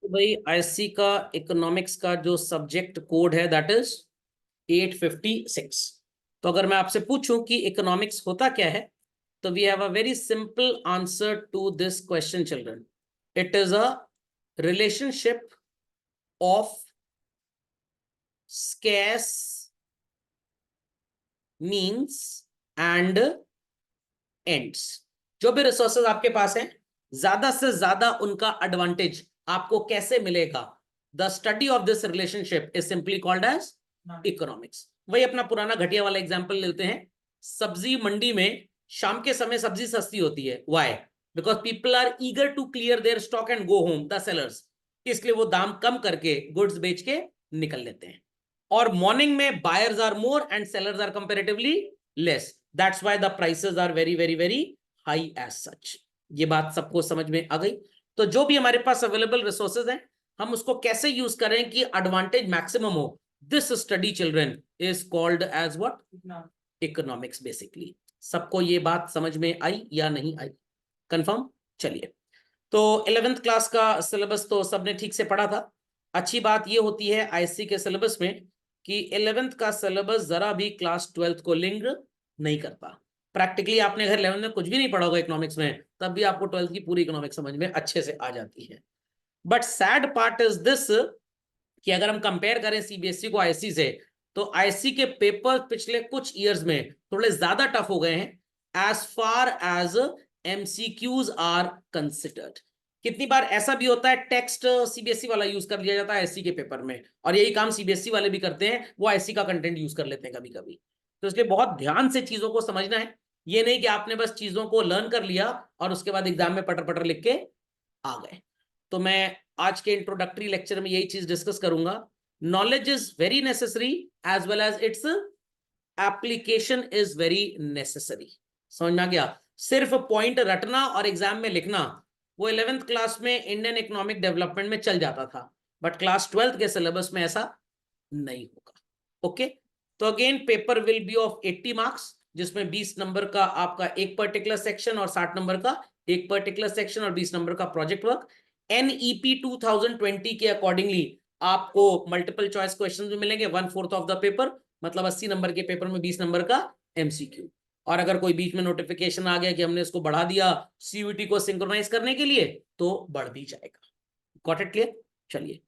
भाई आईएससी का इकोनॉमिक्स का जो सब्जेक्ट कोड है दैट इज 856। तो अगर मैं आपसे पूछूं कि इकोनॉमिक्स होता क्या है, तो we have a very simple answer to this question children. It is a relationship of scarce means and ends. जो भी रिसोर्सेज आपके पास हैं, ज्यादा से ज्यादा उनका एडवांटेज आपको कैसे मिलेगा, the study of this relationship is simply called as economics. वही अपना पुराना घटिया वाला एग्जांपल लेते हैं। सब्जी मंडी में शाम के समय सब्जी सस्ती होती है, why? Because people are eager to clear their stock and go home, the sellers. इसलिए वो दाम कम करके गुड्स बेच के निकल लेते हैं। और मॉर्निंग में buyers are more and sellers are comparatively less, that's why the prices are very very very high as such. ये बात सबको समझ में आ गई? तो जो भी हमारे पास अवेलेबल रिसोर्सेज हैं, हम उसको कैसे यूज करें कि एडवांटेज मैक्सिमम हो, this study children is called as what? Economics basically. सबको ये बात समझ में आई या नहीं आई? कंफर्म? चलिए, तो 11th क्लास का सिलेबस तो सबने ठीक से पढ़ा था। अच्छी बात ये होती है आईएससी के सिलेबस में कि 11th का सिलेबस जरा भी क्लास 12th को लिंक नहीं करता। प्रैक्टिकली आपने अगर 11th में कुछ भी नहीं पढ़ा होगा इकोनॉमिक्स में, तब भी आपको 12th की पूरी इकोनॉमिक्स समझ में अच्छे से आ जाती है। But sad part is this कि अगर हम कंपेयर करें सीबीएसई को आईएससी से, तो आईएससी के पेपर पिछले कुछ ईयर्स में थोड़े ज्यादा टफ हो गए हैं as far as MCQs are considered. कितनी बार ऐसा भी होता है टेक्स्ट सीबीएसई वाला यूज कर लिया जाता है आईएससी के पेपर में, और यही काम सीबीएसई वाले भी करते हैं, वो आईएससी का कंटेंट यूज कर लेते हैं कभी कभी। तो इसलिए बहुत ध्यान से चीजों को समझना है। ये नहीं कि आपने बस चीजों को लर्न कर लिया और उसके बाद एग्जाम में पटर पटर लिख के आ गए। तो मैं आज के इंट्रोडक्टरी लेक्चर में यही चीज डिस्कस करूंगा। Knowledge is very necessary as well as its application is very necessary. समझ में आ गया? सिर्फ पॉइंट रटना और एग्जाम में लिखना, वो 11th क्लास में इंडियन इकोनॉमिक डेवलपमेंट में चल जाता था, बट क्लास 12th के सिलेबस में ऐसा नहीं होगा। ओके, तो again paper will be of 80 marks, जिसमें 20 नंबर का आपका एक पर्टिकुलर सेक्शन और 60 नंबर का एक पर्टिकुलर सेक्शन और 20 नंबर का प्रोजेक्ट वर्क। एनईपी 2020 के अकॉर्डिंगली आपको मल्टीपल चॉइस क्वेश्चंस भी मिलेंगे, 1/4 ऑफ द पेपर, मतलब 80 नंबर के पेपर में 20 नंबर का एमसीक्यू। और अगर कोई बीच में नोटिफिकेशन आ गया कि हमने इसको बढ़ा दिया सीयूईटी को सिंक्रोनाइज करने के लिए, तो बढ़ भी जाएगा। Got it clear? चलिए,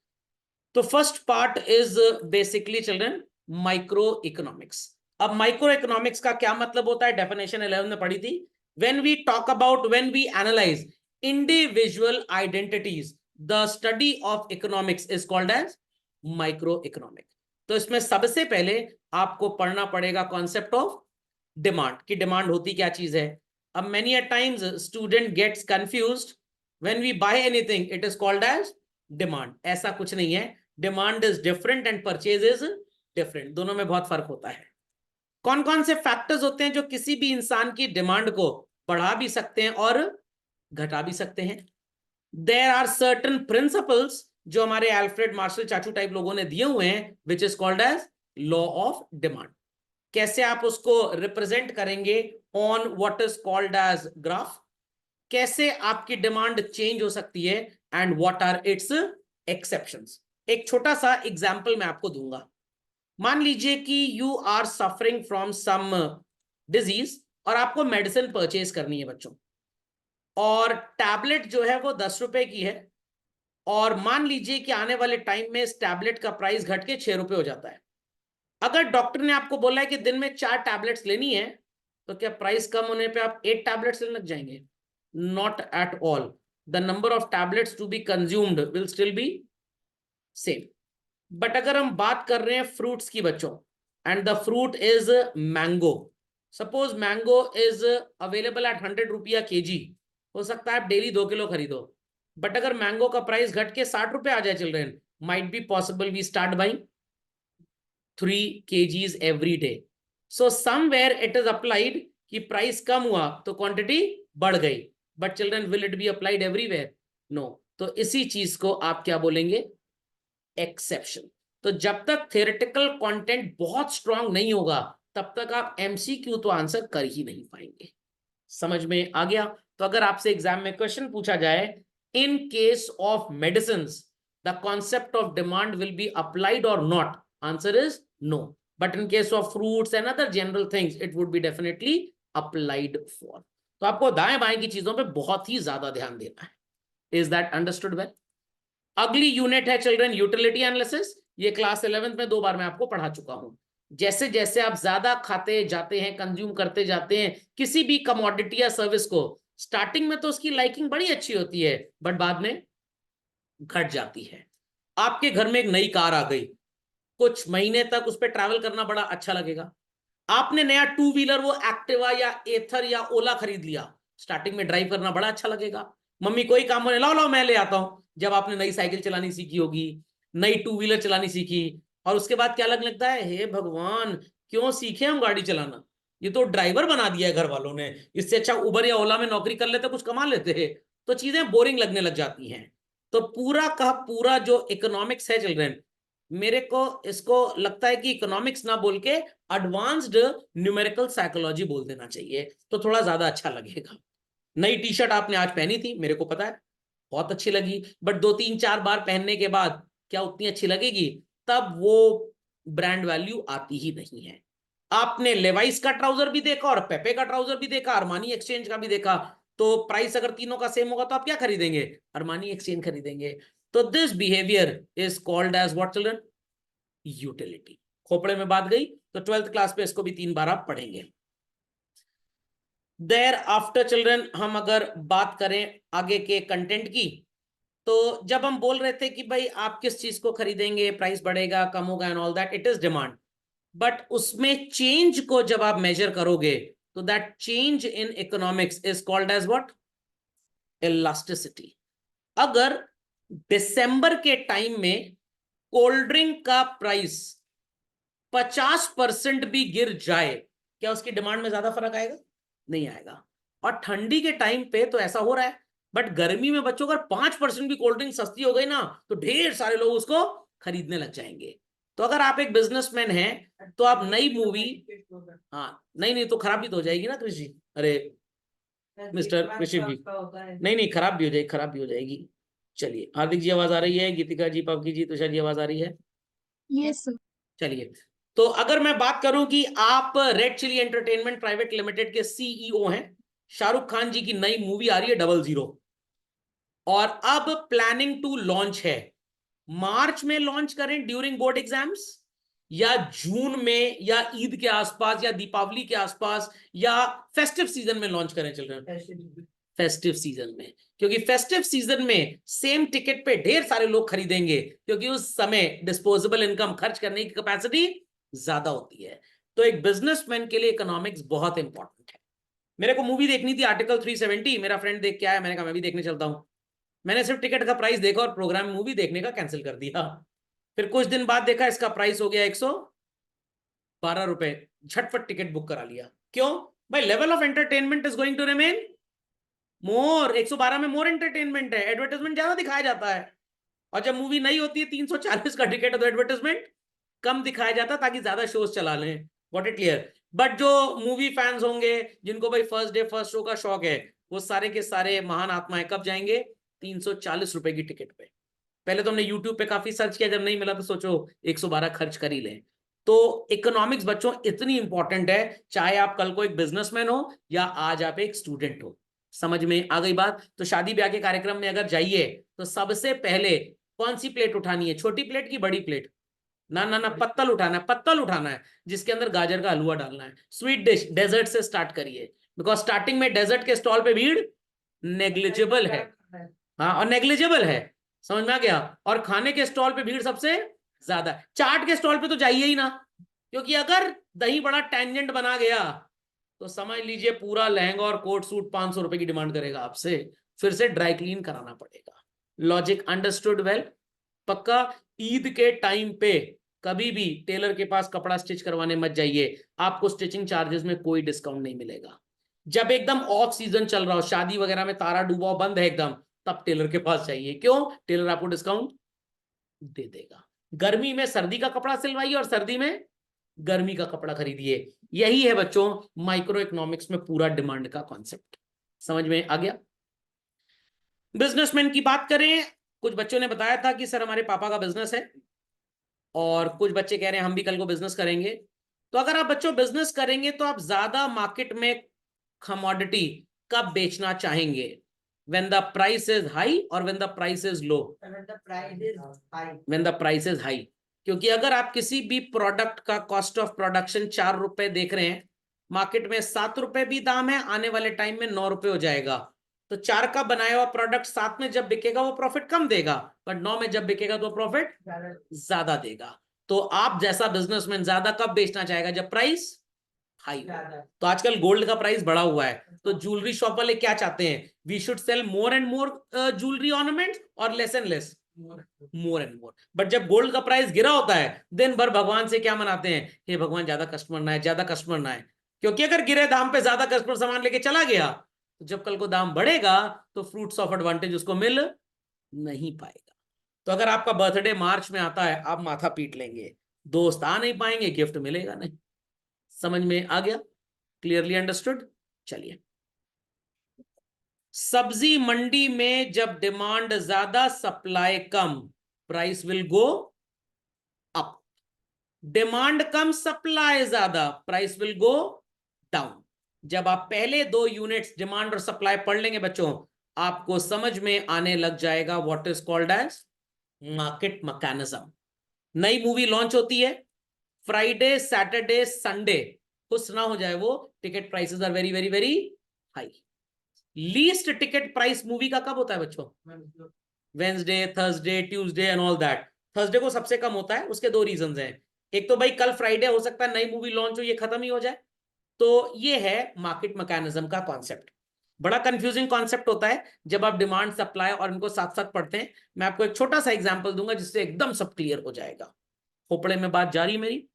तो first part is basically children micro economics. अब माइक्रो इकोनॉमिक्स का क्या मतलब होता है, डेफिनेशन 11 में पढ़ी थी। When we talk about, when we analyse individual identities, the study of economics is called as micro economic. तो इसमें सबसे पहले आपको पढ़ना पड़ेगा कॉन्सेप्ट ऑफ डिमांड, की डिमांड होती क्या चीज है। अब many a times student gets confused, when we buy anything it is called as demand. ऐसा कुछ नहीं है, demand is different and purchase is different, दोनों में बहुत फर्क होता है। कौन कौन से फैक्टर्स होते हैं जो किसी भी इंसान की डिमांड को बढ़ा भी सकते हैं और घटा भी सकते हैं? देयर आर सर्टेन प्रिंसिपल्स जो हमारे अल्फ्रेड मार्शल चाचू टाइप लोगों ने दिए हुए हैं, which is called as law of demand. कैसे आप उसको रिप्रेजेंट करेंगे on what is called as graph? कैसे आपकी डिमांड चेंज हो सकती है and what are its exceptions? एक छोटा सा एग्जांपल मैं आपको दूंगा। मान लीजिए कि you are suffering from some disease और आपको मेडिसिन परचेज करनी है बच्चों, और टैबलेट जो है वो 10 रुपए की है, और मान लीजिए कि आने वाले टाइम में इस टैबलेट का प्राइस घट के 6 रुपए हो जाता है। अगर डॉक्टर ने आपको बोला है कि दिन में 4 टैबलेट्स लेनी है, तो क्या प्राइस कम होने पे आप 8 टैबलेट्स लेने लग जाएंगे? Not at all, the number of tablets to be consumed will still be same. But अगर हम बात कर रहे हैं फ्रूट्स की बच्चों, and the fruit is mango, suppose mango is available at 100 रुपया केजी, हो सकता है आप डेली 2 किलो खरीदो, बट अगर मैंगो का प्राइस घट के 60 रुपए आ जाए children, might be possible we start buying 3 kgs every day. So somewhere it is applied कि प्राइस कम हुआ तो क्वांटिटी बढ़ गई, but children will it be applied everywhere? No. तो इसी चीज को आप क्या बोलेंगे? एक्सेप्शन। तो जब तक थ्योरेटिकल कंटेंट बहुत स्ट्रांग नहीं होगा, तब तक आप एमसीक्यू तो आंसर कर ही नहीं पाएंगे। समझ में आ गया? तो अगर आपसे एग्जाम में क्वेश्चन पूछा जाए, in case of medicine the concept of demand will be applied or not? Answer is no. But in case of fruits and other general things, it would be definitely applied for. तो आपको दाएं बाएं की चीजों पे बहुत ही ज्यादा ध्यान देना है. Is that understood well? अगली यूनिट है चिल्ड्रन यूटिलिटी एनालिसिस. ये क्लास 11th में 2 बार मैं आपको पढ़ा चुका हूं. जैसे जैसे आप ज्यादा खाते जाते हैं, कंज्यूम करते जाते हैं किसी भी कमोडिटी या सर्विस को, स्टार्टिंग में तो उसकी लाइकिंग बड़ी अच्छी होती है, बट बाद में घट जाती है. आपके घर में एक नई कार आ गई, कुछ महीने तक उस पर ट्रैवल करना बड़ा अच्छा लगेगा. आपने नया 2 व्हीलर वो एक्टिवा या एथर या ओला खरीद लिया, स्टार्टिंग में ड्राइव करना बड़ा अच्छा लगेगा. मम्मी कोई काम होने, लाओ लाओ मैं ले आता हूं. जब आपने नई साइकिल चलानी सीखी होगी, नई 2 व्हीलर चलानी सीखी, और उसके बाद क्या लगने लगता है, हे भगवान क्यों सीखे हम गाड़ी चलाना, ये तो ड्राइवर बना दिया है घर वालों ने, इससे अच्छा उबर या ओला में नौकरी कर लेते, कुछ कमा लेते. तो चीजें बोरिंग लगने लग जाती हैं. तो पूरा का पूरा जो इकोनॉमिक्स है चिल्ड्रन, मेरे को इसको लगता है कि इकोनॉमिक्स ना बोल के एडवांस्ड न्यूमेरिकल साइकोलॉजी बोल देना चाहिए, तो थोड़ा ज्यादा अच्छा लगेगा. नई टी शर्ट आपने आज पहनी थी, मेरे को पता है बहुत अच्छी लगी, बट 2-3-4 बार पहनने के बाद क्या उतनी अच्छी लगेगी? तब वो ब्रांड वैल्यू आती ही नहीं है. आपने लेवाइस का ट्राउजर भी देखा और पेपे का ट्राउजर भी देखा, अरमानी एक्सचेंज का भी देखा, तो प्राइस अगर तीनों का सेम होगा तो आप क्या खरीदेंगे? अरमानी एक्सचेंज खरीदेंगे. तो this behaviour is called as what children? Utility. खोपड़े में बात गई. तो 12th क्लास पे इसको भी 3 बार आप पढ़ेंगे. देयर आफ्टर चिल्ड्रन, हम अगर बात करें आगे के कंटेंट की, तो जब हम बोल रहे थे कि भाई आप किस चीज को खरीदेंगे, प्राइस बढ़ेगा कम होगा and all that, it is demand. But उसमें चेंज को जब आप मेजर करोगे, तो that change in economics is called as what? Elasticity. अगर दिसंबर के टाइम में कोल्ड ड्रिंक का प्राइस 50% भी गिर जाए, क्या उसकी डिमांड में ज्यादा फर्क आएगा? नहीं आएगा. और ठंडी के टाइम पे तो ऐसा हो रहा है, बट गर्मी में बच्चों अगर 5% भी कोल्ड ड्रिंक सस्ती हो गई ना, तो ढेर सारे लोग उसको खरीदने लग जाएंगे. तो अगर आप एक बिजनेसमैन हैं, तो आप नई मूवी, हाँ नहीं नहीं तो खराब भी तो हो जाएगी ना कृषि. अरे मिस्टर कृषि भी, नहीं नहीं खराब भी हो जाएगी, खराब भी हो जाएगी. चलिए, हार्दिक जी आवाज आ रही है, गीतिका जी, पवकी जी, तुषार जी आवाज आ रही है? Yes sir. चलिए, तो अगर मैं बात करूं कि आप Red Chilli Entertainment Private Limited के सीईओ हैं, शाहरुख खान जी की नई मूवी आ रही है 00, और अब प्लानिंग टू लॉन्च है. मार्च में लॉन्च करें ड्यूरिंग बोर्ड एग्जाम्स, या जून में, या ईद के आसपास, या दीपावली के आसपास, या फेस्टिव सीजन में लॉन्च करें चिल्ड्रन? फेस्टिव सीजन में. क्योंकि फेस्टिव सीजन में सेम टिकट पे ढेर सारे लोग खरीदेंगे, क्योंकि उस समय डिस्पोजेबल इनकम खर्च करने की कैपेसिटी ज्यादा होती है. तो एक बिजनेसमैन के लिए इकोनॉमिक्स बहुत इंपॉर्टेंट है. मेरे को मूवी देखनी थी आर्टिकल 370, मेरा फ्रेंड देख के आया, मैंने कहा मैं भी देखने चलता हूं. मैंने सिर्फ टिकट का प्राइस देखा और प्रोग्राम मूवी देखने का कैंसिल कर दिया. फिर कुछ दिन बाद देखा इसका प्राइस हो गया 112 रुपए. झटपट टिकट बुक करा लिया. क्यों भाई? Level of entertainment is going to remain more. 112 में मोर एंटरटेनमेंट है, एडवर्टाइजमेंट ज्यादा दिखाया जाता है. और जब मूवी नहीं होती है 340 का टिकट, तो एडवर्टाइजमेंट कम दिखाया जाता है ताकि ज्यादा शोज चला लें. Got it clear? बट जो मूवी फैंस होंगे, जिनको भाई फर्स्ट डे फर्स्ट शो का शौक है, वो सारे के सारे महान आत्माएं कब जाएंगे? 340 रुपए की टिकट पे. पहले तो हमने यूट्यूब पे काफी सर्च किया, जब नहीं मिला तो सोचो 112 खर्च कर ही लें. तो इकोनॉमिक्स बच्चों इतनी इंपॉर्टेंट है, चाहे आप कल को एक बिजनेसमैन हो या आज आप एक स्टूडेंट हो. समझ में आ गई बात? तो शादी ब्याह के कार्यक्रम में अगर जाइए, तो सबसे पहले कौन सी प्लेट उठानी है? छोटी प्लेट की बड़ी प्लेट? ना ना ना, पत्तल उठाना है, पत्तल उठाना है, जिसके अंदर गाजर का हलवा डालना है. स्वीट डिश डेजर्ट से स्टार्ट करिए, बिकॉज स्टार्टिंग में डेजर्ट के स्टॉल पे भीड़ नेग्लिजिबल है. हाँ, और नेग्लिजिबल है, समझ में आ गया? और खाने के स्टॉल पे भीड़ सबसे ज्यादा. चाट के स्टॉल पे तो जाइए ही ना, क्योंकि अगर दही बड़ा टेंजेंट बना गया, तो समझ लीजिए पूरा लहंगा और कोट सूट 500 रुपए की डिमांड करेगा आपसे, फिर से ड्राई क्लीन कराना पड़ेगा. Logic understood well? पक्का. ईद के टाइम पे कभी भी टेलर के पास कपड़ा स्टिच करवाने मत जाइए, आपको स्टिचिंग चार्जेस में कोई डिस्काउंट नहीं मिलेगा. जब एकदम ऑफ सीजन चल रहा हो, शादी वगैरह में तारा डूबा बंद है एकदम, तब टेलर के पास जाइए. क्यों? टेलर आपको डिस्काउंट दे देगा. गर्मी में सर्दी का कपड़ा सिलवाइए और सर्दी में गर्मी का कपड़ा खरीदिए. यही है बच्चों माइक्रो इकोनॉमिक्स में पूरा डिमांड का कॉन्सेप्ट. समझ में आ गया? बिजनेसमैन की बात करें कुछ बच्चों ने बताया था कि सर हमारे पापा का बिजनेस है, और कुछ बच्चे कह रहे हैं हम भी कल को बिजनेस करेंगे। तो अगर आप बच्चों बिजनेस करेंगे तो आप ज्यादा मार्केट में कमोडिटी कब बेचना चाहेंगे? When the price is high और when the price is low? When the price is high. क्योंकि अगर आप किसी भी प्रोडक्ट का कॉस्ट ऑफ प्रोडक्शन 4 रुपए देख रहे हैं, मार्केट में 7 रुपए भी दाम है, आने वाले टाइम में 9 रुपए हो जाएगा। तो 4 का बनाया हुआ प्रोडक्ट 7 में जब बिकेगा वो प्रॉफिट कम देगा, पर 9 में जब बिकेगा तो प्रॉफिट ज्यादा देगा। तो आप जैसा बिजनेसमैन ज्यादा कब बेचना चाहेगा? जब प्राइस हाई। तो आजकल गोल्ड का प्राइस बढ़ा हुआ है, तो ज्वेलरी शॉप वाले क्या चाहते हैं? We should sell more and more jewellery ornaments और less and less more and more. But जब गोल्ड का प्राइस गिरा होता है, दिन भर भगवान से क्या मनाते हैं? हे भगवान ज्यादा कस्टमर ना है, ज्यादा कस्टमर ना है। क्योंकि अगर गिरे दाम पे ज्यादा कस्टमर सामान लेके चला गया, तो जब कल को दाम बढ़ेगा तो फ्रूट्स ऑफ एडवांटेज उसको मिल नहीं पाएगा। तो अगर आपका बर्थडे मार्च में आता है, आप माथा पीट लेंगे, दोस्त आ नहीं पाएंगे, गिफ्ट मिलेगा नहीं। समझ में आ गया? Clearly understood? चलिए, सब्जी मंडी में जब डिमांड ज्यादा supply come, price will go up. Demand come supply ज्यादा, प्राइस विल गो डाउन। जब आप पहले 2 यूनिट्स डिमांड और सप्लाई पढ़ लेंगे बच्चों, आपको समझ में आने लग जाएगा what is called as market mechanism. नई मूवी लॉन्च होती है, फ्राइडे सैटरडे संडे, खुश ना हो जाए वो, ticket prices are very very very high. Least ticket price movie का कब होता है बच्चों? Wednesday, Thursday, Tuesday and all that. Thursday को सबसे कम होता है, उसके 2 रीजंस हैं। एक तो भाई कल फ्राइडे हो सकता है नई मूवी लॉन्च हो, ये खत्म ही हो जाए। तो ये है मार्केट मैकेनिज्म का कॉन्सेप्ट। बड़ा कंफ्यूजिंग कॉन्सेप्ट होता है जब आप डिमांड सप्लाई और इनको साथ साथ पढ़ते हैं। मैं आपको एक छोटा सा एग्जांपल दूंगा जिससे एकदम सब क्लियर हो जाएगा। खोपड़े में बात जारी मेरी।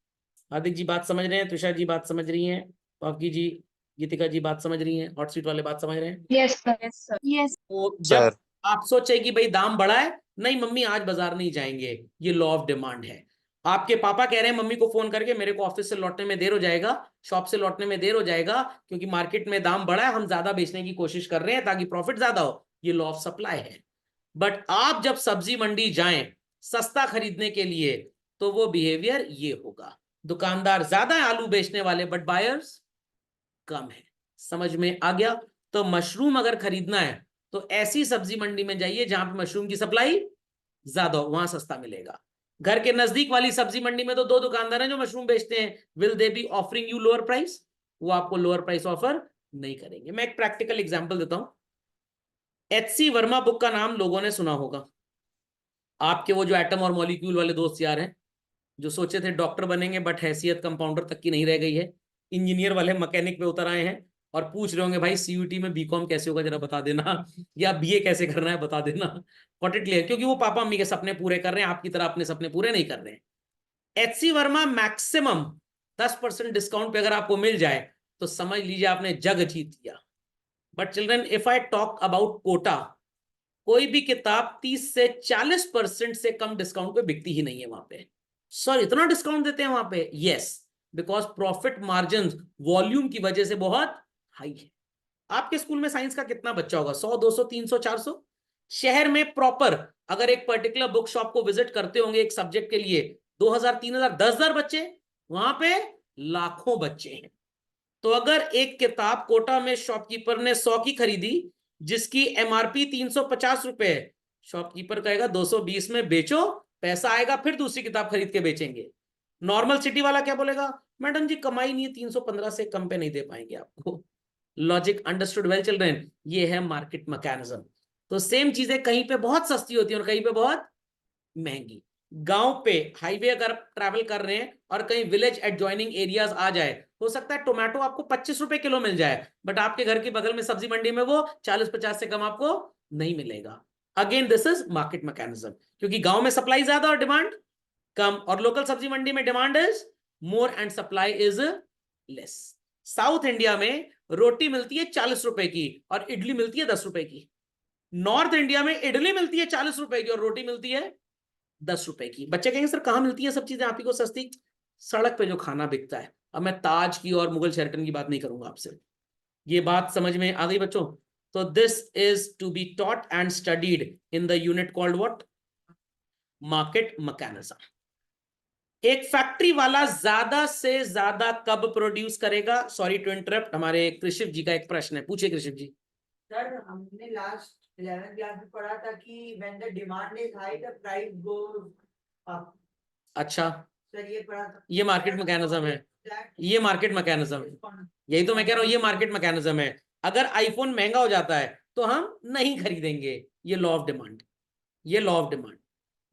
हार्दिक जी बात समझ रहे हैं, तुषार जी बात समझ रही हैं, पावकी जी, गीतिका जी बात समझ रही हैं, हॉट सीट वाले बात समझ रहे हैं? Yes sir, yes sir, yes. तो जब सर। आप सोचे कि भाई दाम बढ़ा है, नहीं मम्मी आज बाजार नहीं जाएंगे, ये लॉ ऑफ डिमांड है। आपके पापा कह रहे हैं मम्मी को फोन करके मेरे को ऑफिस से लौटने में देर हो जाएगा, शॉप से लौटने में देर हो जाएगा, क्योंकि मार्केट में दाम बढ़ा है, हम ज्यादा बेचने की कोशिश कर रहे हैं ताकि प्रॉफिट ज्यादा हो। ये लॉ ऑफ सप्लाई है। बट आप जब सब्जी मंडी जाएं सस्ता खरीदने के लिए, तो वो बिहेवियर ये होगा, दुकानदार ज्यादा है आलू बेचने वाले, बट बायर्स कम है। समझ में आ गया? तो मशरूम अगर खरीदना है तो ऐसी सब्जी मंडी में जाइए जहां पे मशरूम की सप्लाई ज्यादा हो, वहां सस्ता मिलेगा। घर के नजदीक वाली सब्जी मंडी में तो 2 दुकानदार हैं जो मशरूम बेचते हैं, will they B offering you lower price? वो आपको लोअर प्राइस ऑफर नहीं करेंगे। मैं एक प्रैक्टिकल एग्जांपल देता हूं। एचसी वर्मा बुक का नाम लोगों ने सुना होगा। आपके वो जो एटम और मॉलिक्यूल वाले दोस्त यार हैं, जो सोचे थे डॉक्टर बनेंगे बट हैसियत कंपाउंडर तक की नहीं रह गई है, इंजीनियर वाले मैकेनिक पे उतर आए हैं और पूछ रहे होंगे भाई सीयूटी में बीकॉम कैसे होगा जरा बता देना, या बीए कैसे करना है बता देना। Got it clear? क्योंकि वो पापा मम्मी के सपने पूरे कर रहे हैं, आपकी तरह अपने सपने पूरे नहीं कर रहे हैं। एचसी वर्मा मैक्सिमम 10% डिस्काउंट पे अगर आपको मिल जाए तो समझ लीजिए आपने जग जीत लिया। But children, if I talk about Kota, कोई भी किताब 30 से 40% से कम डिस्काउंट पे बिकती ही नहीं है वहां पे। सर इतना डिस्काउंट देते हैं वहां पे? Yes, because profit margin volume की वजह से बहुत हाई है। आपके स्कूल में साइंस का कितना बच्चा होगा? 100, 200, 300, 400? शहर में प्रॉपर अगर एक पर्टिकुलर बुक शॉप को विजिट करते होंगे एक सब्जेक्ट के लिए, 2000, 3000, 10,000 बच्चे, वहां पे लाखों बच्चे हैं। तो अगर एक किताब कोटा में शॉपकीपर ने 100 की खरीदी, जिसकी एमआरपी 350 रुपए है, शॉपकीपर कहेगा 220 में बेचो, पैसा आएगा फिर दूसरी किताब खरीद के बेचेंगे। नॉर्मल सिटी वाला क्या बोलेगा? मैडम जी कमाई नहीं है, 315 से कम पे नहीं दे पाएंगे आपको। Logic understood well children? ये है मार्केट मैकेनिज्म। तो सेम चीजें कहीं पे बहुत सस्ती होती है और कहीं पे बहुत महंगी। गांव पे हाईवे अगर ट्रैवल कर रहे हैं और कहीं विलेज एडजॉइनिंग एरियाज आ जाए, हो सकता है टोमेटो आपको 25 रुपए किलो मिल जाए, बट आपके घर के बगल में सब्जी मंडी में वो 40-50 से कम आपको नहीं मिलेगा। Again this is market mechanism, क्योंकि गांव में सप्लाई ज्यादा और डिमांड कम, और लोकल सब्जी मंडी में demand is more and supply is less. South India में रोटी मिलती है 40 रुपए की और इडली मिलती है 10 रुपए की। नॉर्थ इंडिया में इडली मिलती है 40 रुपए की और रोटी मिलती है 10 रुपए की। बच्चे कहेंगे सर कहाँ मिलती है सब चीजें आप ही को सस्ती? सड़क पे जो खाना बिकता है। अब मैं ताज की और मुगल शेरटन की बात नहीं करूंगा आपसे। ये बात समझ में आ गई बच्चों? So this is to be taught and studied in the unit called what? Market mechanism. एक फैक्ट्री वाला ज्यादा से ज्यादा कब प्रोड्यूस करेगा? सॉरी टू इंटरप्ट, हमारे कृषिव जी का एक प्रश्न है, पूछिए कृषिव जी। सर हमने लास्ट 11th क्लास में पढ़ा था कि when the demand is high the price goes up। अच्छा सर ये पढ़ा था। ये मार्केट मैकेनिज्म है, ये मार्केट मैकेनिज्म है, यही तो मैं कह रहा हूं, ये मार्केट मैकेनिज्म है। अगर आईफोन महंगा हो जाता है तो हम नहीं खरीदेंगे, ये लॉ ऑफ डिमांड, ये लॉ ऑफ डिमांड।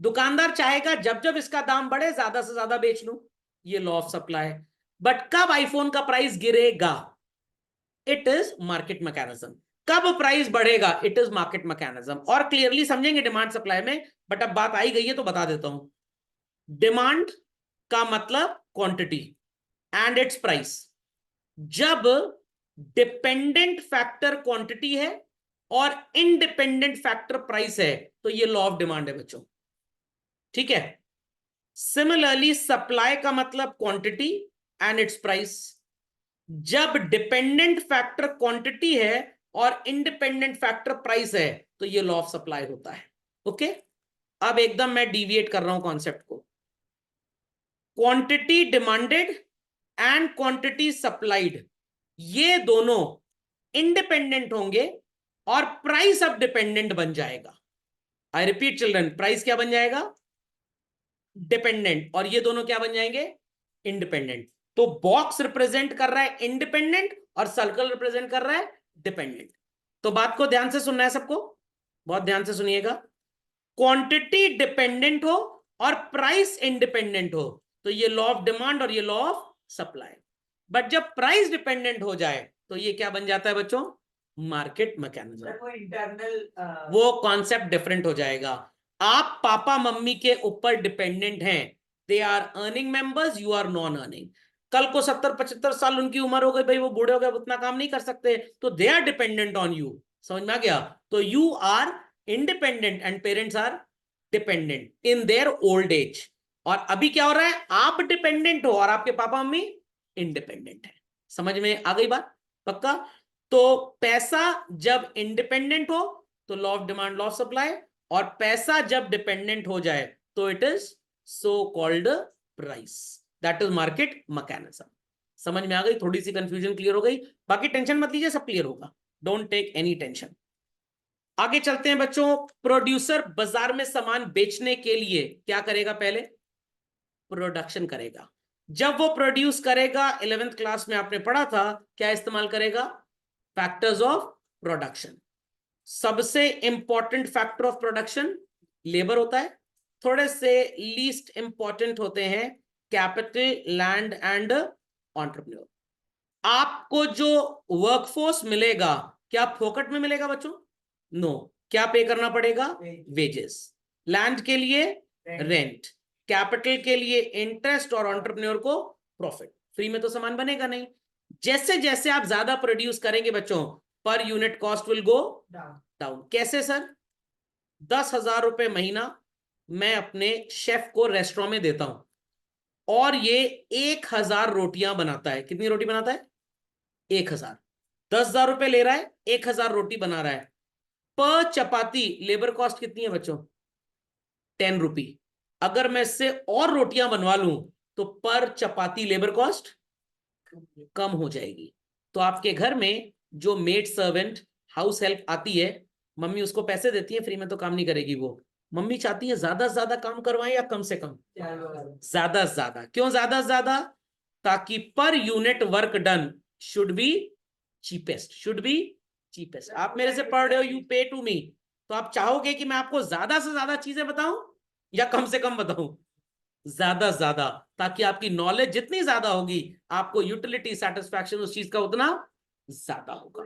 दुकानदार चाहेगा जब जब इसका दाम बढ़े ज्यादा से ज्यादा बेच लूं, ये लॉ ऑफ सप्लाई। बट कब आईफोन का प्राइस गिरेगा? It is market mechanism. कब प्राइस बढ़ेगा? It is market mechanism. और क्लियरली समझेंगे डिमांड सप्लाई में, बट अब बात आई गई है तो बता देता हूं। डिमांड का मतलब क्वांटिटी एंड इट्स प्राइस। जब डिपेंडेंट फैक्टर क्वांटिटी है और इंडिपेंडेंट फैक्टर प्राइस है तो ये लॉ ऑफ डिमांड है बच्चों, ठीक है। सिमिलरली सप्लाई का मतलब क्वांटिटी एंड इट्स प्राइस। जब डिपेंडेंट फैक्टर क्वांटिटी है और इंडिपेंडेंट फैक्टर प्राइस है तो ये लॉ ऑफ सप्लाई होता है, ओके। अब एकदम मैं डिविएट कर रहा हूं कॉन्सेप्ट को। Quantity demanded and quantity supplied, ये दोनों इंडिपेंडेंट होंगे और प्राइस अब डिपेंडेंट बन जाएगा। आई रिपीट चिल्ड्रन, प्राइस क्या बन जाएगा? डिपेंडेंट, और ये दोनों क्या बन जाएंगे? इंडिपेंडेंट। तो बॉक्स रिप्रेजेंट कर रहा है इंडिपेंडेंट और सर्कल रिप्रेजेंट कर रहा है डिपेंडेंट। तो बात को ध्यान से सुनना है सबको, बहुत ध्यान से सुनिएगा। क्वांटिटी डिपेंडेंट हो और प्राइस इंडिपेंडेंट हो तो ये लॉ ऑफ डिमांड और ये लॉ ऑफ सप्लाई। बट जब प्राइस डिपेंडेंट हो जाए तो ये क्या बन जाता है बच्चों? Market mechanism. वो इंटरनल वो कॉन्सेप्ट डिफरेंट हो जाएगा। आप पापा मम्मी के ऊपर डिपेंडेंट हैं, they are earning members, you are non earning. कल को 70-75 साल उनकी उम्र हो गई, भाई वो बूढ़े हो गए, उतना काम नहीं कर सकते, तो they are dependent on you. समझ में आ गया? तो you are independent and parents are dependent in their old age. और अभी क्या हो रहा है? आप डिपेंडेंट हो और आपके पापा मम्मी इंडिपेंडेंट है। समझ में आ गई बात? पक्का? तो पैसा जब इंडिपेंडेंट हो तो law of demand law of supply, और पैसा जब डिपेंडेंट हो जाए तो it is so called price, that is market mechanism. समझ में आ गई? थोड़ी सी कंफ्यूजन क्लियर हो गई? बाकी टेंशन मत लीजिए, सब क्लियर होगा, डोंट टेक एनी टेंशन। आगे चलते हैं बच्चों। प्रोड्यूसर बाजार में सामान बेचने के लिए क्या करेगा? पहले प्रोडक्शन करेगा। जब वो प्रोड्यूस करेगा, 11th क्लास में आपने पढ़ा था, क्या इस्तेमाल करेगा? Factors of production. सबसे important factor of production labour होता है, थोड़े से लीस्ट इंपॉर्टेंट होते हैं कैपिटल, लैंड एंड एंटरप्रेन्योर। आपको जो वर्कफोर्स मिलेगा क्या फोकट में मिलेगा बच्चों? नो, क्या पे करना पड़ेगा? वेजेस। लैंड के लिए रेंट, कैपिटल के लिए इंटरेस्ट और एंटरप्रेन्योर को प्रॉफिट। फ्री में तो सामान बनेगा नहीं। जैसे जैसे आप ज्यादा प्रोड्यूस करेंगे बच्चों, per unit cost will go down. कैसे सर? 10,000 रुपए महीना मैं अपने शेफ को रेस्टोरेंट में देता हूं और ये 1,000 रोटियां बनाता है। कितनी रोटी बनाता है? 1,000। 10,000 रुपए ले रहा है, 1,000 रोटी बना रहा है। पर चपाती लेबर कॉस्ट कितनी है बच्चों? 10 रुपी। अगर मैं इससे और रोटियां बनवा लूं तो पर चपाती लेबर कॉस्ट कम हो जाएगी। तो आपके घर में जो मेड सर्वेंट हाउस हेल्प आती है, मम्मी उसको पैसे देती है, फ्री में तो काम नहीं करेगी वो। मम्मी चाहती है ज्यादा से ज्यादा काम करवाएं या कम से कम? ज्यादा से ज्यादा। क्यों ज्यादा से ज्यादा? ताकि per unit work done should be cheapest, should be cheapest. आप मेरे से पढ़ रहे हो, यू पे टू मी, तो आप चाहोगे कि मैं आपको ज्यादा से ज्यादा चीजें बताऊं या कम से कम बताऊं? ज्यादा से ज्यादा, ताकि आपकी नॉलेज जितनी ज्यादा होगी आपको यूटिलिटी सेटिस्फैक्शन उस चीज का उतना ज्यादा होगा।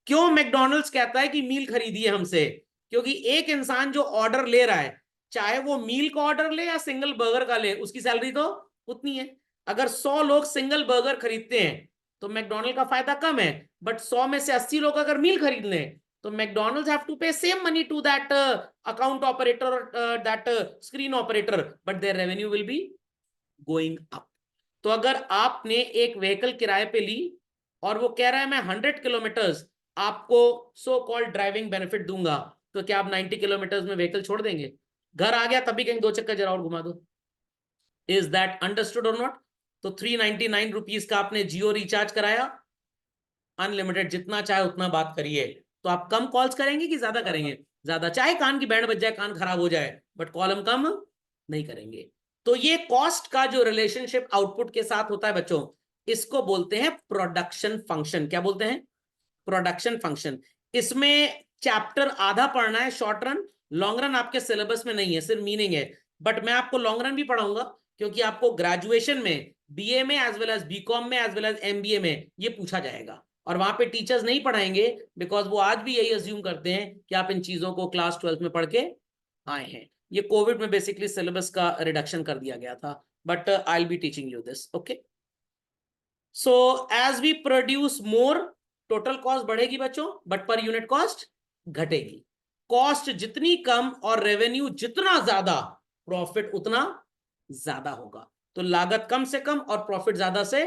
क्यों मैकडॉनल्ड्स कहता है कि मील खरीदिए हमसे? क्योंकि एक इंसान जो ऑर्डर ले रहा है, चाहे वो मील का ऑर्डर ले या सिंगल बर्गर का ले, उसकी सैलरी तो उतनी है। अगर 100 लोग सिंगल बर्गर खरीदते हैं तो मैकडॉनल्ड का फायदा कम है, बट 100 में से 80 लोग अगर मील खरीद लें तो McDonald's have to pay same money to that account operator, that screen operator, but their revenue will be going up. तो अगर आपने एक व्हीकल किराए पे ली और वो कह रहा है मैं 100 किलोमीटर्स आपको सो कॉल्ड ड्राइविंग बेनिफिट दूंगा, तो क्या आप 90 किलोमीटर में व्हीकल छोड़ देंगे? घर आ गया तभी कहीं 2 चक्कर जरा और घुमा दो। इज दैट अंडरस्टूड और नॉट? तो 399 रुपीज का आपने जियो रिचार्ज कराया, अनलिमिटेड जितना चाहे उतना बात करिए। तो आप कम कॉल्स करेंगे कि ज्यादा करेंगे? ज्यादा, चाहे कान की बैंड बज जाए, कान खराब हो जाए, बट कॉल हम कम नहीं करेंगे। तो ये कॉस्ट का जो रिलेशनशिप आउटपुट के साथ होता है बच्चों, इसको बोलते हैं प्रोडक्शन फंक्शन। क्या बोलते हैं? Production function. इसमें चैप्टर आधा पढ़ना है शॉर्ट रन, लॉन्ग रन आपके सिलेबस में नहीं है, सिर्फ मीनिंग है। बट मैं आपको लॉन्ग रन भी पढ़ाऊंगा, क्योंकि आपको ग्रेजुएशन में, बीए में एज वेल एज बीकॉम में एज वेल एज एमबीए में ये पूछा जाएगा। और वहां पे टीचर्स नहीं पढ़ाएंगे, बिकॉज वो आज भी यही अज्यूम करते हैं कि आप इन चीजों को क्लास 12 में पढ़ के आए हैं। ये कोविड में बेसिकली सिलेबस का रिडक्शन कर दिया गया था, but I will be teaching you this, okay. So as we produce more, total cost बढ़ेगी बच्चों, बट पर यूनिट कॉस्ट घटेगी। कॉस्ट जितनी कम और रेवेन्यू जितना ज्यादा, प्रॉफिट उतना ज्यादा होगा। तो लागत कम से कम और प्रॉफिट ज्यादा से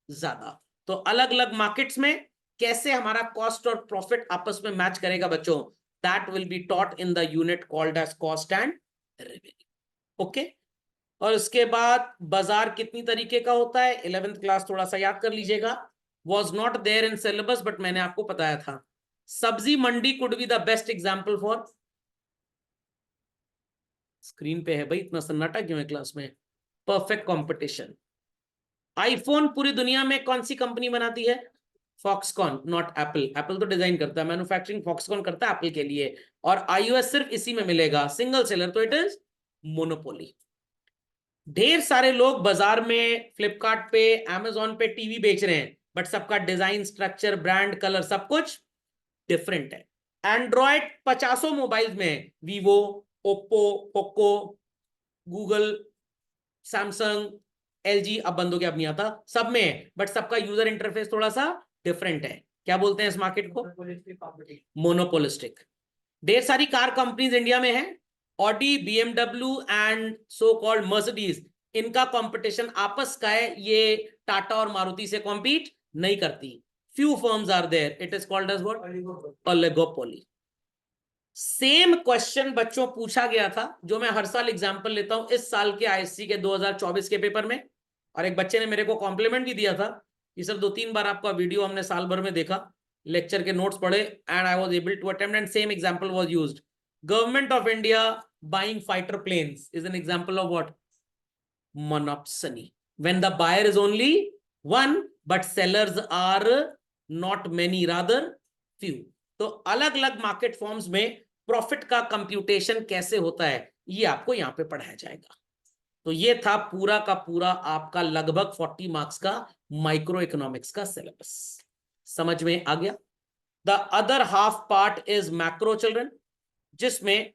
ज्यादा। तो अलग अलग मार्केट्स में कैसे हमारा कॉस्ट और प्रॉफिट आपस में मैच करेगा बच्चों, that will be taught in the unit called as cost and revenue, okay. और उसके बाद बाजार कितनी तरीके का होता है, 11th क्लास थोड़ा सा याद कर लीजिएगा, was not there in syllabus but मैंने आपको बताया था। सब्जी मंडी could be the best example for, screen पे है भाई, इतना सन्नाटा क्यों है क्लास में? Perfect competition. आईफोन पूरी दुनिया में कौन सी कंपनी बनाती है? Foxconn, not Apple. एप्पल तो डिजाइन करता है, मैन्युफैक्चरिंग फॉक्सकॉन करता है एप्पल के लिए। और आईओएस सिर्फ इसी में मिलेगा, सिंगल सेलर, तो इट इज मोनोपोली। ढेर सारे लोग बाजार में फ्लिपकार्ट पे, अमेजोन पे टीवी बेच रहे हैं, बट सबका डिजाइन, स्ट्रक्चर, ब्रांड, कलर सब कुछ डिफरेंट है। एंड्रॉयड 50 मोबाइल्स में, Vivo, Oppo, Poco, Google, Samsung, LG, अब बंद हो गया, अब नहीं आता, सब में है, बट सबका यूजर इंटरफेस थोड़ा सा डिफरेंट है। क्या बोलते हैं इस मार्केट को? मोनोपोलिस्टिक। ढेर सारी कार कंपनीज इंडिया में है, Audi, BMW and so called Mercedes. इनका कंपटीशन आपस का है, ये टाटा और मारुति से कॉम्पीट नहीं करती। Few firms are there, it is called as what? Oligopoly. Same question बच्चों पूछा गया था, जो मैं हर साल एग्जांपल लेता हूं, इस साल के आईएससी के 2024 के पेपर में। और एक बच्चे ने मेरे को कॉम्प्लीमेंट भी दिया था कि सर 2-3 बार आपका वीडियो हमने साल भर में देखा, लेक्चर के नोट्स पढ़े, and I was able to attempt and same example was used. Government of India buying fighter planes is an example of what? monopsony. When the buyer is only one but sellers are not many, rather few. तो अलग अलग market forms में profit का computation कैसे होता है, ये आपको यहां पे पढ़ाया जाएगा। तो ये था पूरा का पूरा आपका लगभग 40 मार्क्स का माइक्रो इकोनॉमिक्स का सिलेबस। समझ में आ गया? The other half part is macro children, जिसमें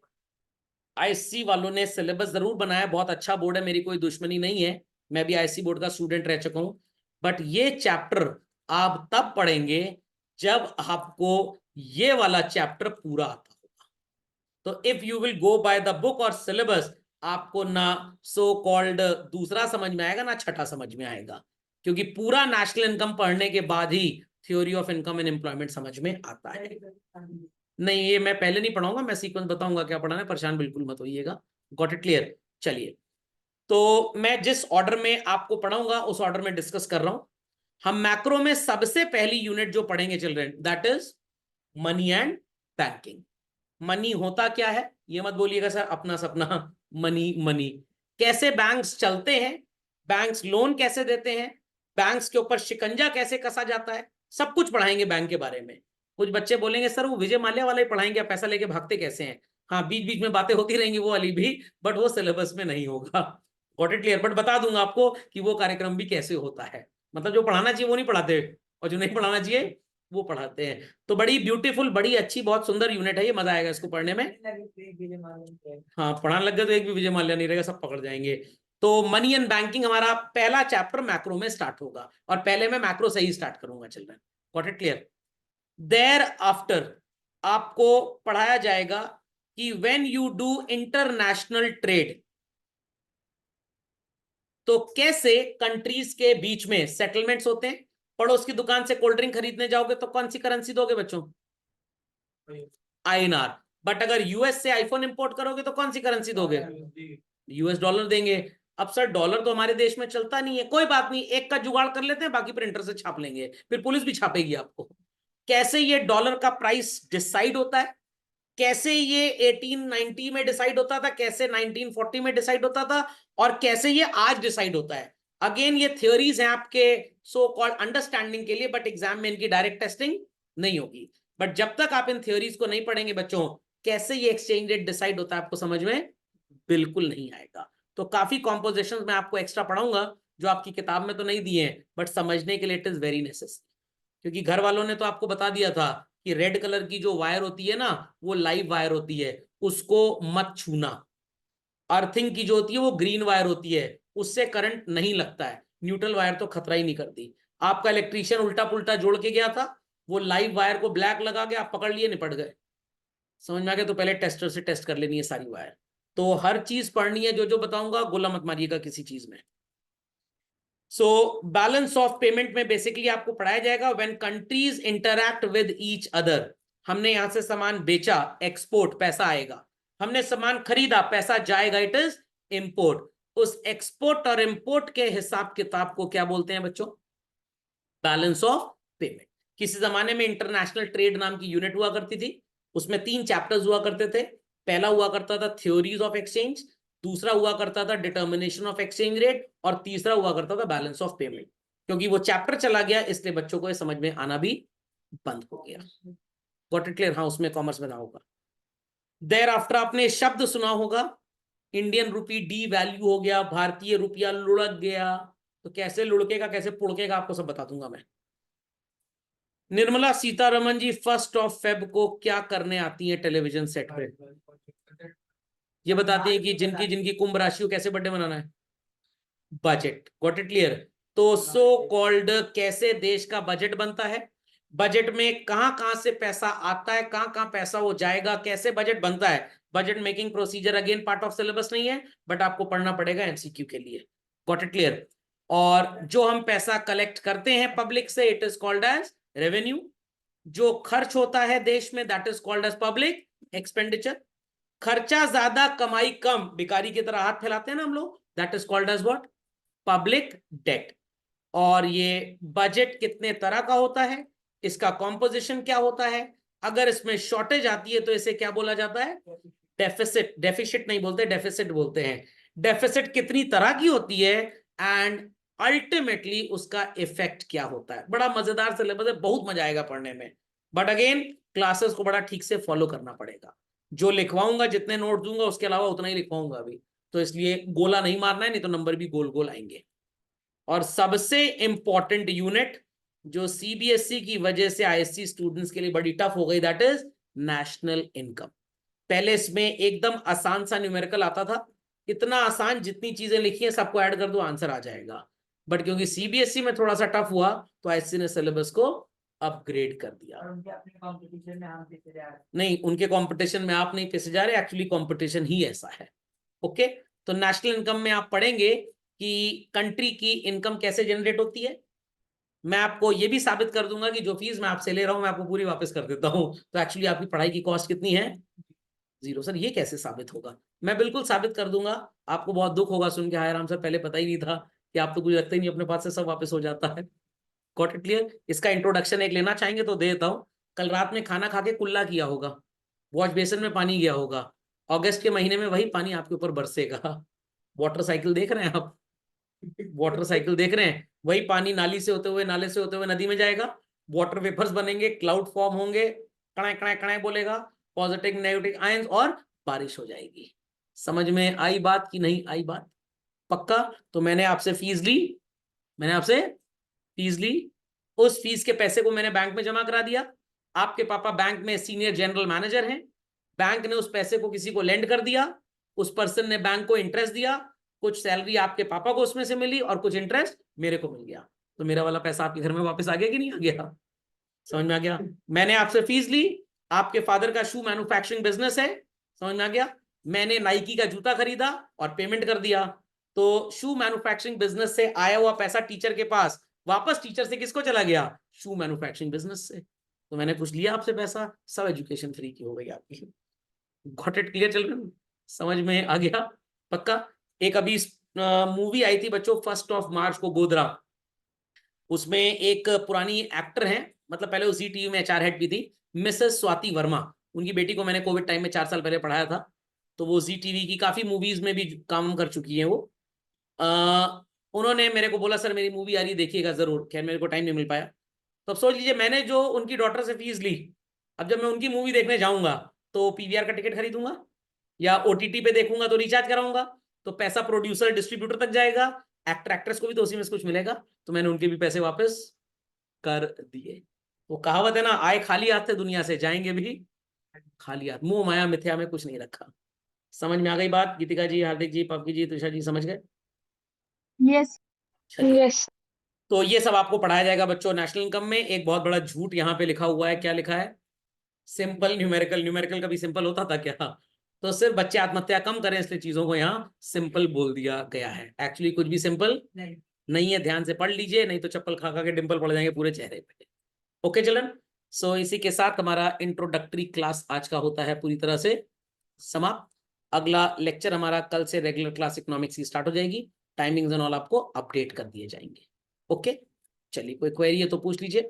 आईएससी वालों ने सिलेबस जरूर बनाया, बहुत अच्छा बोर्ड है, मेरी कोई दुश्मनी नहीं है, मैं भी आईएससी बोर्ड का स्टूडेंट रह चुका हूं। बट ये चैप्टर आप तब पढ़ेंगे जब आपको ये वाला चैप्टर पूरा आता होगा। तो if you will go by the book और सिलेबस, आपको ना सो कॉल्ड दूसरा समझ में आएगा ना छठा समझ में आएगा, क्योंकि पूरा नेशनल इनकम पढ़ने के बाद ही theory of income and employment समझ में आता है। नहीं, ये मैं पहले नहीं पढ़ाऊंगा, मैं सीक्वेंस बताऊंगा क्या पढ़ाना है, परेशान बिल्कुल मत होइएगा। Got it clear? चलिए, तो मैं जिस ऑर्डर में आपको पढ़ाऊंगा उस ऑर्डर में डिस्कस कर रहा हूं। हम मैक्रो में सबसे पहली यूनिट जो पढ़ेंगे children, that is money and banking. Money होता क्या है, ये मत बोलिएगा सर अपना सपना, मनी मनी। कैसे बैंक्स चलते हैं, बैंक्स लोन कैसे देते हैं, बैंक्स के ऊपर शिकंजा कैसे कसा जाता है, सब कुछ पढ़ाएंगे बैंक के बारे में। कुछ बच्चे बोलेंगे सर वो विजय माल्या वाला ही पढ़ाएंगे, पैसा लेके भागते कैसे हैं? हाँ, बीच बीच में बातें होती रहेंगी वो वाली भी, बट वो सिलेबस में नहीं होगा। Got it clear? बट बता दूंगा आपको कि वो कार्यक्रम भी कैसे होता है। मतलब जो पढ़ाना चाहिए वो नहीं पढ़ाते, और जो नहीं पढ़ाना चाहिए वो पढ़ाते हैं। तो बड़ी ब्यूटीफुल, बड़ी अच्छी, बहुत सुंदर यूनिट है ये, मजा आएगा इसको पढ़ने में। हाँ, पढ़ाने लग गए तो एक भी विजय माल्या नहीं रहेगा, सब पकड़ जाएंगे। तो मनी एंड बैंकिंग हमारा पहला चैप्टर मैक्रो में स्टार्ट होगा, और पहले मैं मैक्रो से ही स्टार्ट करूंगा children. Got it clear? Thereafter आपको पढ़ाया जाएगा कि when you do international trade, तो कैसे कंट्रीज के बीच में सेटलमेंट्स होते हैं। पड़ोस की दुकान से कोल्ड ड्रिंक खरीदने जाओगे तो कौन सी करेंसी दोगे बच्चों? INR। बट अगर यूएस से आईफोन इंपोर्ट करोगे तो कौन सी करेंसी दोगे? यूएस डॉलर देंगे। अब सर डॉलर तो हमारे देश में चलता नहीं है, कोई बात नहीं, एक का जुगाड़ कर लेते हैं, बाकी प्रिंटर से छाप लेंगे, फिर पुलिस भी छापेगी आपको। कैसे ये डॉलर का प्राइस डिसाइड होता है, कैसे ये 1890 में डिसाइड होता था, कैसे 1940 में डिसाइड होता था, और कैसे ये आज डिसाइड होता है, अगेन ये थ्योरीज हैं आपके सो कॉल्ड अंडरस्टैंडिंग के लिए, बट एग्जाम में इनकी डायरेक्ट टेस्टिंग नहीं होगी। बट जब तक आप इन थ्योरीज को नहीं पढ़ेंगे बच्चों, कैसे ये एक्सचेंज रेट डिसाइड होता है आपको समझ में बिल्कुल नहीं आएगा। तो काफी कॉम्पोजिशन मैं आपको एक्स्ट्रा पढ़ाऊंगा जो आपकी किताब में तो नहीं दिए हैं, बट समझने के लिए इट इज वेरी नेसेसरी। क्योंकि घर वालों ने तो आपको बता दिया था कि रेड कलर की जो वायर होती है ना, वो लाइव वायर होती है, उसको मत छूना। अर्थिंग की जो होती है वो ग्रीन वायर होती है, उससे करंट नहीं लगता है, न्यूट्रल वायर तो खतरा ही नहीं करती। आपका इलेक्ट्रीशियन उल्टा पुल्टा जोड़ के गया था, वो लाइव वायर को ब्लैक लगा के आप पकड़ लिए, निपट गए। समझ में आ गया? तो पहले टेस्टर से टेस्ट कर लेनी है सारी वायर। तो हर चीज पढ़नी है, जो जो बताऊंगा गोला मत मारिएगा किसी चीज में। सो बैलेंस ऑफ पेमेंट में बेसिकली आपको पढ़ाया जाएगा when countries interact with each other. हमने यहां से सामान बेचा, एक्सपोर्ट, पैसा आएगा। हमने सामान खरीदा, पैसा जाएगा, इट इज इंपोर्ट। उस एक्सपोर्ट और इंपोर्ट के हिसाब किताब को क्या बोलते हैं बच्चों? Balance of payment. किसी जमाने में इंटरनेशनल ट्रेड नाम की यूनिट हुआ करती थी, उसमें 3 चैप्टर्स हुआ करते थे। पहला हुआ करता था थ्योरीज ऑफ एक्सचेंज, दूसरा हुआ करता था डिटर्मिनेशन ऑफ एक्सचेंज रेट, और तीसरा हुआ करता था बैलेंस ऑफ पेमेंट। क्योंकि वो चैप्टर चला गया इसलिए बच्चों को ये समझ में आना भी बंद हो गया। Got it clear? हाँ, उसमें कॉमर्स में ना होगा। देर आफ्टर आपने शब्द सुना होगा, इंडियन रुपी डी वैल्यू हो गया, भारतीय रुपया लुढ़क गया। तो कैसे लुढ़केगा कैसे पुड़केगा आपको सब बता दूंगा मैं। निर्मला सीतारमन जी 1 फेब को क्या करने आती हैं टेलीविजन सेट पे? ये बताती है कि जिनकी जिनकी कुंभ राशि को कैसे बर्थडे मनाना है। बजट। Got it clear? तो सो कॉल्ड कैसे देश का बजट बनता है, बजट में कहां कहां से पैसा आता है, कहां कहां पैसा वो जाएगा, कैसे बजट बनता है। Budget making procedure again part of syllabus नहीं है, बट आपको पढ़ना पड़ेगा एमसीक्यू के लिए। Got it clear? और जो हम पैसा कलेक्ट करते हैं पब्लिक से, it is called as revenue. जो खर्च होता है देश में, that is called as public expenditure. खर्चा ज्यादा कमाई कम, भिखारी की तरह हाथ फैलाते हैं ना हम लोग, that is called as what? Public debt. और ये बजट कितने तरह का होता है, इसका कॉम्पोजिशन क्या होता है, अगर इसमें शॉर्टेज आती है तो इसे क्या बोला जाता है? डेफिसिट। डेफिसिट नहीं बोलते, डेफिसिट बोलते हैं। डेफिसिट कितनी तरह की होती है, एंड अल्टीमेटली उसका इफेक्ट क्या होता है। बड़ा मजेदार सिलेबस है, बहुत मजा आएगा पढ़ने में, बट अगेन क्लासेस को बड़ा ठीक से फॉलो करना पड़ेगा। जो लिखवाऊंगा, जितने नोट दूंगा उसके अलावा उतना ही लिखवाऊंगा अभी, तो इसलिए गोला नहीं मारना है, नहीं तो नंबर भी गोल गोल आएंगे। और सबसे इंपॉर्टेंट यूनिट जो सीबीएसई की वजह से आईएससी स्टूडेंट्स के लिए बड़ी टफ हो गई, दैट इज नेशनल इनकम। पहले इसमें एकदम आसान सा न्यूमेरिकल आता था, इतना आसान, जितनी चीजें लिखी हैं सबको ऐड कर दो आंसर आ जाएगा। बट क्योंकि सीबीएसई में थोड़ा सा टफ हुआ तो आईएससी ने सिलेबस को अपग्रेड कर दिया। और उनके अपने कंपटीशन में हम पीछे जा रहे हैं। नहीं, उनके कंपटीशन में आप नहीं पिसे जा रहे, एक्चुअली कंपटीशन ही ऐसा है। ओके, तो नेशनल इनकम में आप पढ़ेंगे कि कंट्री की इनकम कैसे जनरेट होती है। मैं आपको ये भी साबित कर दूंगा कि जो फीस मैं आपसे ले रहा हूं मैं आपको पूरी वापस कर देता हूं, तो एक्चुअली आपकी पढ़ाई की कॉस्ट कितनी है? 0। सर ये कैसे साबित होगा? मैं बिल्कुल साबित कर दूंगा। आपको बहुत दुख होगा सुन के, हाय राम सर पहले पता ही नहीं था, कि आप तो कुछ रखते ही नहीं अपने पास से, सब वापस हो जाता है। Got it clear? इसका इंट्रोडक्शन एक लेना चाहेंगे तो दे देता हूं। कल रात में खाना खा के कुल्ला किया होगा, वॉश बेसिन में पानी गया होगा, अगस्त के महीने में वही पानी आपके ऊपर बरसेगा। वाटर साइकिल देख रहे हैं आप? वाटर साइकिल देख रहे हैं? वही पानी नाली से होते हुए, नाले से होते हुए नदी में जाएगा, वाटर वेपर्स बनेंगे, क्लाउड फॉर्म होंगे, कणाए कणाए कणाए बोलेगा, पॉजिटिव नेगेटिव आयंस, और बारिश हो जाएगी। समझ में आई बात कि नहीं आई बात? पक्का? तो मैंने आपसे फीस ली, मैंने आपसे फीस ली, उस फीस के पैसे को मैंने बैंक में जमा करा दिया। आपके पापा बैंक में सीनियर जनरल मैनेजर हैं, बैंक ने उस पैसे को किसी को लेंड कर दिया, उस पर्सन ने बैंक को इंटरेस्ट दिया, कुछ सैलरी आपके पापा को उसमें से मिली और कुछ इंटरेस्ट मेरे को मिल गया, तो मेरा वाला पैसा आपके घर में वापस आ गया कि नहीं आ गया? समझ में आ गया? मैंने आपसे फीस ली, आपके फादर का शू मैन्युफैक्चरिंग बिजनेस है, समझ में आ गया? मैंने नाइकी का जूता खरीदा और पेमेंट कर दिया, तो शू मैन्युफैक्चरिंग बिजनेस से आया हुआ पैसा टीचर के पास वापस टीचर से किसको चला गया? शू मैन्युफैक्चरिंग बिजनेस से। तो मैंने कुछ लिया आपसे पैसा, सब एजुकेशन फ्री की हो गई आपकी। Got it? क्लियर चल रहा है? समझ में आ गया? पक्का? एक अभी मूवी आई थी बच्चों 1 मार्च को, गोदरा। उसमें एक पुरानी एक्टर है, मतलब पहले वो जी टीवी में एचआर हेड भी थी, मिसेस स्वाति वर्मा। उनकी बेटी को मैंने कोविड टाइम में 4 साल पहले पढ़ाया था, तो वो जी टीवी की काफी मूवीज में भी काम कर चुकी है वो। उन्होंने मेरे को बोला सर मेरी मूवी आ रही है देखिएगा जरूर। खैर मेरे को टाइम नहीं मिल पाया। तो अब सोच लीजिए, मैंने जो उनकी डॉटर से फीस ली, अब जब मैं उनकी मूवी देखने जाऊंगा तो पीवीआर का टिकट खरीदूंगा या ओटीटी पे देखूंगा तो रिचार्ज कराऊंगा, तो पैसा प्रोड्यूसर डिस्ट्रीब्यूटर तक जाएगा, एक्टर एक्ट्रेस को भी तो उसी में से कुछ मिलेगा। तो मैंने उनके भी पैसे वापस कर दिए। वो कहावत है ना, आए खाली हाथ थे दुनिया से, जाएंगे भी खाली हाथ। मोह माया मिथ्या में कुछ नहीं रखा। समझ में आ गई बात? गीतिका जी, हार्दिक जी, पप्पी जी, तुषार जी, समझ गए? यस। चलिए, यस। तो ये सब आपको पढ़ाया जाएगा बच्चों नेशनल इनकम में। एक बहुत बड़ा झूठ यहाँ पे लिखा हुआ है, क्या लिखा है? Simple numerical. न्यूमेरिकल कभी सिंपल होता था क्या? तो सिर्फ बच्चे आत्महत्या कम करें इसलिए चीजों को यहाँ सिंपल बोल दिया गया है। एक्चुअली कुछ भी सिंपल नहीं। नहीं है, ध्यान से पढ़ लीजिए, नहीं तो चप्पल खा खा के डिंपल पड़ जाएंगे पूरे चेहरे पे। ओके चिल्ड्रन, सो इसी के साथ हमारा इंट्रोडक्टरी क्लास आज का होता है पूरी तरह से समाप्त। अगला लेक्चर हमारा कल से रेगुलर क्लास इकोनॉमिक्स की स्टार्ट हो जाएगी। टाइमिंग्स एंड ऑल आपको अपडेट कर दिए जाएंगे। ओके, चलिए कोई क्वेरी है तो पूछ लीजिए।